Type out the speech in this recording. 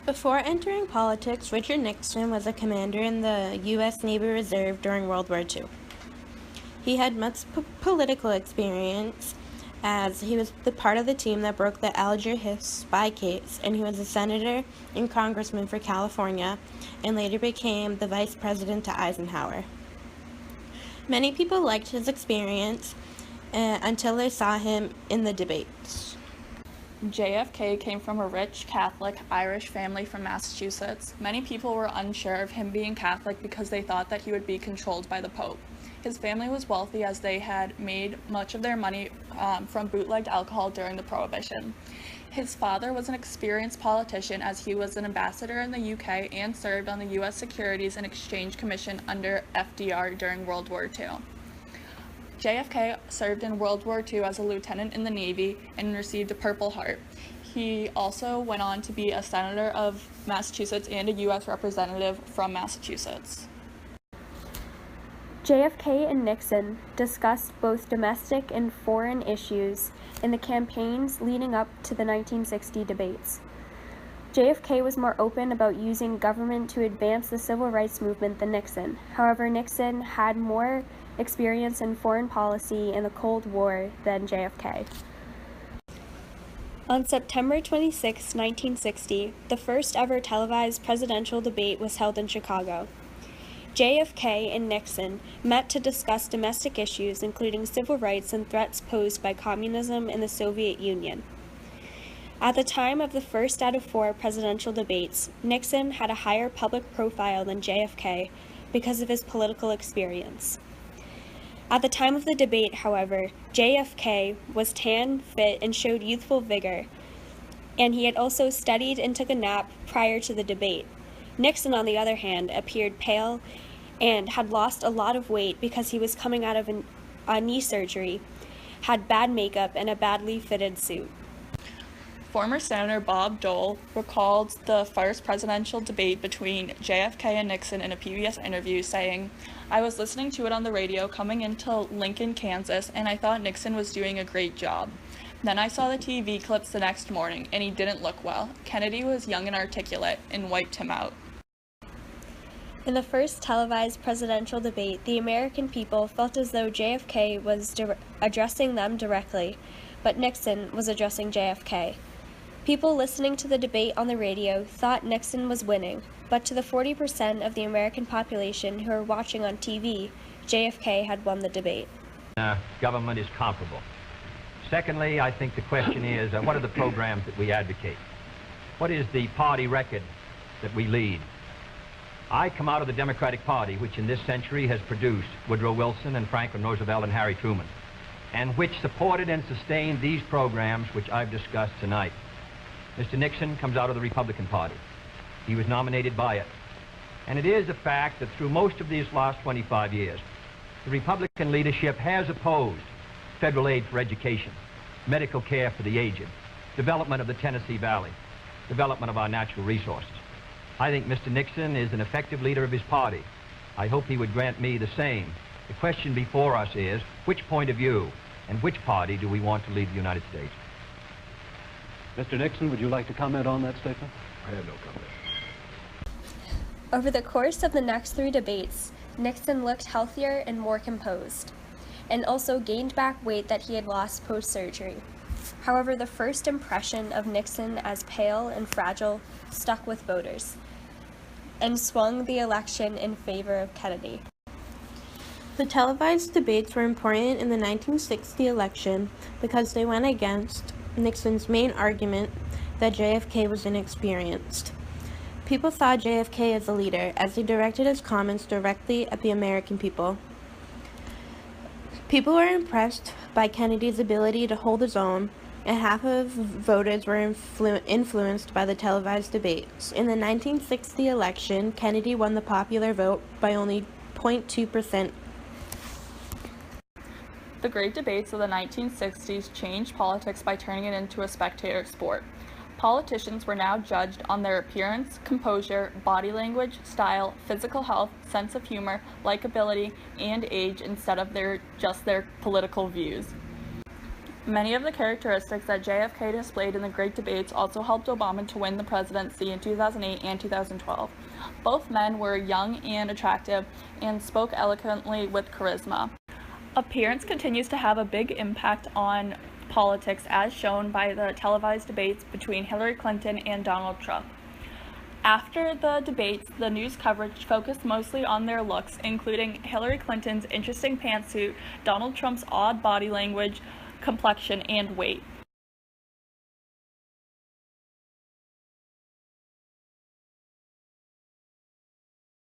Before entering politics, Richard Nixon was a commander in the U.S. Navy Reserve during World War II. He had much political experience, as he was the part of the team that broke the Alger spy case, and he was a senator and congressman for California, and later became the vice president to Eisenhower. Many people liked his experience until they saw him in the debates. JFK came from a rich Catholic Irish family from Massachusetts. Many people were unsure of him being Catholic because they thought that he would be controlled by the Pope. His family was wealthy as they had made much of their money from bootlegged alcohol during the Prohibition. His father was an experienced politician as he was an ambassador in the UK and served on the U.S. Securities and Exchange Commission under FDR during World War II. JFK served in World War II as a lieutenant in the Navy and received a Purple Heart. He also went on to be a senator of Massachusetts and a U.S. representative from Massachusetts. JFK and Nixon discussed both domestic and foreign issues in the campaigns leading up to the 1960 debates. JFK was more open about using government to advance the civil rights movement than Nixon. However, Nixon had more experience in foreign policy in the Cold War than JFK. On September 26, 1960, the first ever televised presidential debate was held in Chicago. JFK and Nixon met to discuss domestic issues, including civil rights and threats posed by communism in the Soviet Union. At the time of the first out of 4 presidential debates, Nixon had a higher public profile than JFK because of his political experience. At the time of the debate, however, JFK was tan, fit, and showed youthful vigor, and he had also studied and took a nap prior to the debate. Nixon, on the other hand, appeared pale and had lost a lot of weight because he was coming out of a knee surgery, had bad makeup, and a badly fitted suit. Former Senator Bob Dole recalled the first presidential debate between JFK and Nixon in a PBS interview, saying, "I was listening to it on the radio coming into Lincoln, Kansas, and I thought Nixon was doing a great job. Then I saw the TV clips the next morning, and he didn't look well. Kennedy was young and articulate, and wiped him out." In the first televised presidential debate, the American people felt as though JFK was addressing them directly, but Nixon was addressing JFK. People listening to the debate on the radio thought Nixon was winning, but to the 40% of the American population who were watching on TV, JFK had won the debate. Government is comparable. Secondly, I think the question is, what are the programs that we advocate? What is the party record that we lead? I come out of the Democratic Party, which in this century has produced Woodrow Wilson and Franklin Roosevelt and Harry Truman, and which supported and sustained these programs which I've discussed tonight. Mr. Nixon comes out of the Republican Party. He was nominated by it. And it is a fact that through most of these last 25 years, the Republican leadership has opposed federal aid for education, medical care for the aged, development of the Tennessee Valley, development of our natural resources. I think Mr. Nixon is an effective leader of his party. I hope he would grant me the same. The question before us is, which point of view and which party do we want to lead the United States? Mr. Nixon, would you like to comment on that statement? I have no comment. Over the course of the next 3 debates, Nixon looked healthier and more composed, and also gained back weight that he had lost post-surgery. However, the first impression of Nixon as pale and fragile stuck with voters, and swung the election in favor of Kennedy. The televised debates were important in the 1960 election because they went against Nixon's main argument that JFK was inexperienced. People saw JFK as a leader, as he directed his comments directly at the American people. People were impressed by Kennedy's ability to hold his own, and half of voters were influenced by the televised debates. In the 1960 election, Kennedy won the popular vote by only 0.2%. The great debates of the 1960s changed politics by turning it into a spectator sport. Politicians were now judged on their appearance, composure, body language, style, physical health, sense of humor, likability, and age instead of just their political views. Many of the characteristics that JFK displayed in the great debates also helped Obama to win the presidency in 2008 and 2012. Both men were young and attractive and spoke eloquently with charisma. Appearance continues to have a big impact on politics, as shown by the televised debates between Hillary Clinton and Donald Trump. After the debates, the news coverage focused mostly on their looks, including Hillary Clinton's interesting pantsuit, Donald Trump's odd body language, complexion, and weight.